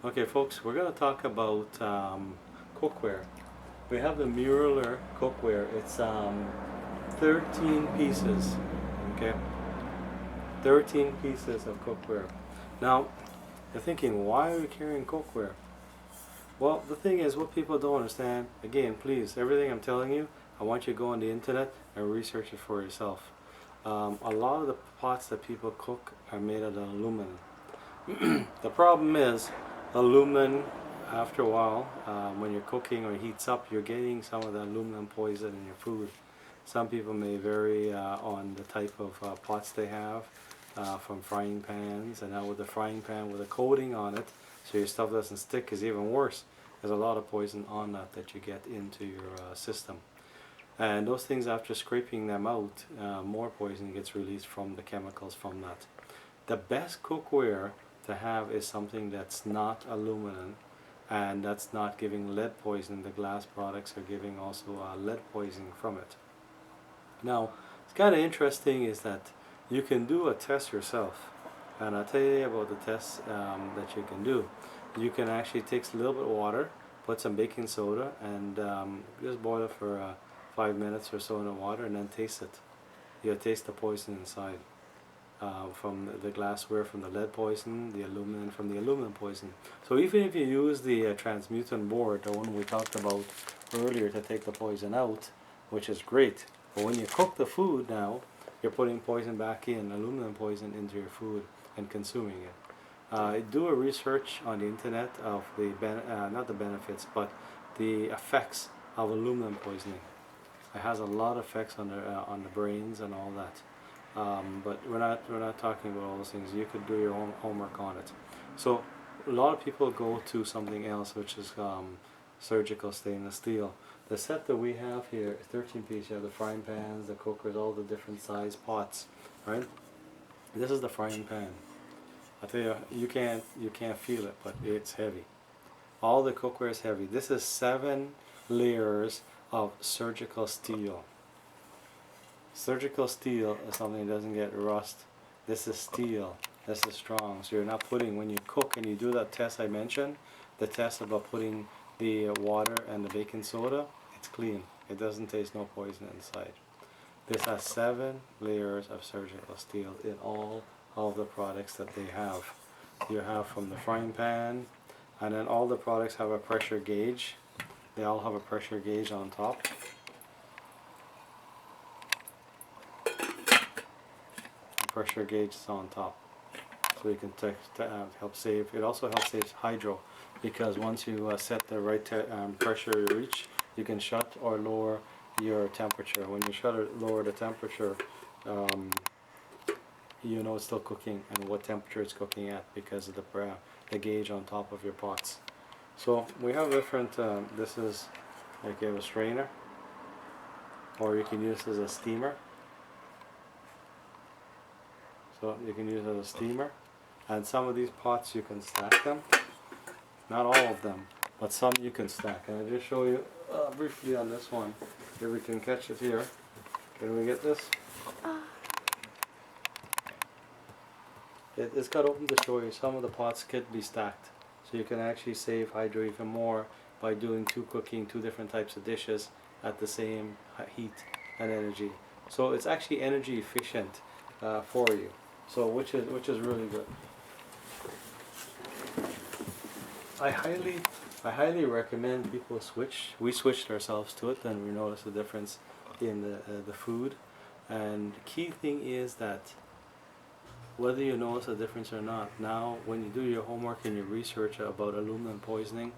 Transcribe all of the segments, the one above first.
Okay, folks, we're going to talk about cookware. We have the Mueller cookware. It's 13 pieces. Okay, 13 pieces of cookware. Now, you're thinking, why are we carrying cookware? Well, the thing is, what people don't understand, again, please, everything I'm telling you, I want you to go on the internet and research it for yourself. A lot of the pots that people cook are made out of aluminum. The problem is, aluminum, after a while, when you're cooking or it heats up, you're getting some of the aluminum poison in your food. Some people may vary on the type of pots they have, from frying pans, and now with the frying pan with a coating on it, so your stuff doesn't stick, is even worse. There's a lot of poison on that you get into your system. And those things, after scraping them out, more poison gets released from the chemicals from that. The best cookware to have is something that's not aluminum and that's not giving lead poisoning. The glass products are giving also lead poisoning from it. Now, it's kind of interesting is that you can do a test yourself, and I'll tell you about the tests that you can do. You can actually take a little bit of water, put some baking soda, and just boil it for 5 minutes or so in the water, and then taste it. You'll taste the poison inside. From the glassware from the lead poison, the aluminum from the aluminum poison. So even if you use the transmutant board, the one we talked about earlier, to take the poison out, which is great, but when you cook the food now, you're putting poison back in, aluminum poison into your food and consuming it. Do a research on the internet of the not the benefits, but the effects of aluminum poisoning. It has a lot of effects on the brains and all that. But we're not talking about all those things. You could do your own homework on it. So a lot of people go to something else, which is surgical stainless steel. The set that we have here is 13 pieces. You have the frying pans, the cookers, all the different size pots, right? This is the frying pan. I tell you, you can't feel it, but it's heavy. All the cookware is heavy. This is 7 layers of surgical steel. Surgical steel is something that doesn't get rust. This is steel. This is strong. So you're not putting, when you cook and you do that test I mentioned, the test about putting the water and the baking soda, it's clean. It doesn't taste no poison inside. This has 7 layers of surgical steel in all of the products that they have. You have from the frying pan, and then all the products have a pressure gauge. They all have a pressure gauge on top. Pressure gauge is on top, so you can help save. It also helps save hydro, because once you set the right pressure you reach, you can shut or lower your temperature. When you shut or lower the temperature, you know it's still cooking and what temperature it's cooking at, because of the gauge on top of your pots. So we have different. This is like you have a strainer, or you can use this as a steamer. So you can use it as a steamer, and some of these pots you can stack them. Not all of them, but some you can stack. And I'll just show you briefly on this one. Here we can catch it here. Can we get this? It's got open to show you. Some of the pots could be stacked, so you can actually save hydro even more by doing two different types of dishes at the same heat and energy. So it's actually energy efficient for you. So which is really good. I highly recommend people switch. We switched ourselves to it, and we noticed the difference in the food. And the key thing is that whether you notice a difference or not, now when you do your homework and your research about aluminum poisoning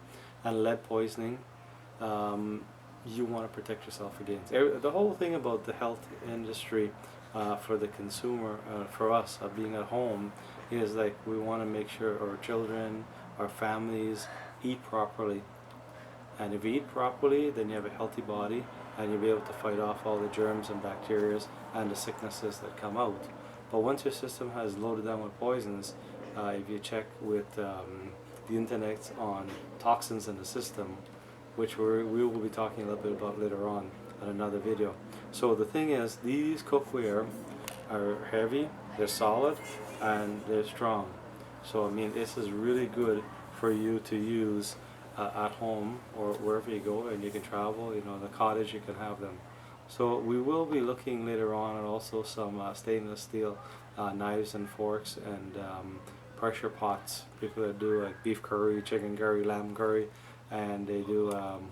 and lead poisoning, you want to protect yourself against. The whole thing about the health industry for the consumer, for us being at home, is like we want to make sure our children, our families eat properly. And if you eat properly, then you have a healthy body, and you'll be able to fight off all the germs and bacteria and the sicknesses that come out. But once your system has loaded down with poisons, if you check with the internet on toxins in the system, which we will be talking a little bit about later on in another video. So the thing is, these cookware are heavy, they're solid, and they're strong. So I mean, this is really good for you to use at home or wherever you go, and you can travel, you know, the cottage, you can have them. So we will be looking later on at also some stainless steel knives and forks and pressure pots. People that do like beef curry, chicken curry, lamb curry, and they do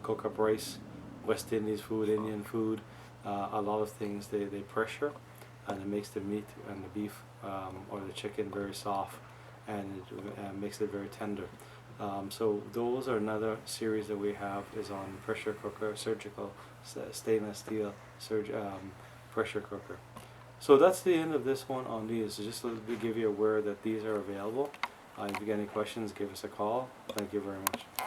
cook up rice, West Indies food, Indian food, a lot of things they pressure, and it makes the meat and the beef or the chicken very soft, and it makes it very tender. So those are another series that we have is on pressure cooker, surgical stainless steel pressure cooker. So that's the end of this one on these. So just to give you aware that these are available. If you get any questions, give us a call. Thank you very much.